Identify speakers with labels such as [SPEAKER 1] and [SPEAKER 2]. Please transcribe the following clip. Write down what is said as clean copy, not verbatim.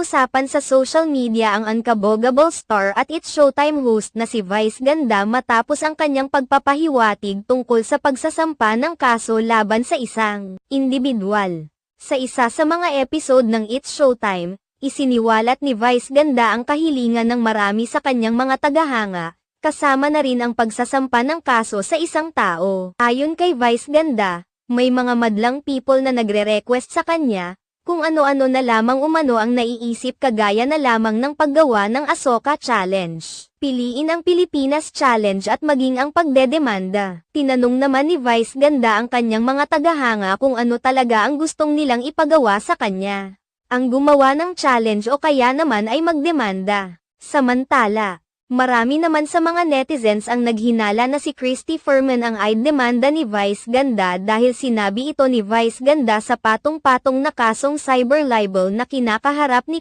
[SPEAKER 1] Usap-usapan sa social media ang unkabogable star at It's Showtime host na si Vice Ganda matapos ang kanyang pagpapahiwatig tungkol sa pagsasampa ng kaso laban sa isang individual. Sa isa sa mga episode ng It's Showtime, isiniwalat ni Vice Ganda ang kahilingan ng marami sa kanyang mga tagahanga, kasama na rin ang pagsasampa ng kaso sa isang tao. Ayon kay Vice Ganda, may mga madlang people na nagre-request sa kanya, kung ano-ano na lamang umano ang naiisip kagaya na lamang ng paggawa ng Asoka Challenge. Piliin ang Pilipinas Challenge at maging ang pagdedemanda. Tinanong naman ni Vice Ganda ang kanyang mga tagahanga kung ano talaga ang gustong nilang ipagawa sa kanya. Ang gumawa ng challenge o kaya naman ay magdemanda. Samantala, marami naman sa mga netizens ang naghinala na si Christy Fermin ang demanda ni Vice Ganda dahil sinabi ito ni Vice Ganda sa patong-patong na kasong cyber libel na kinakaharap ni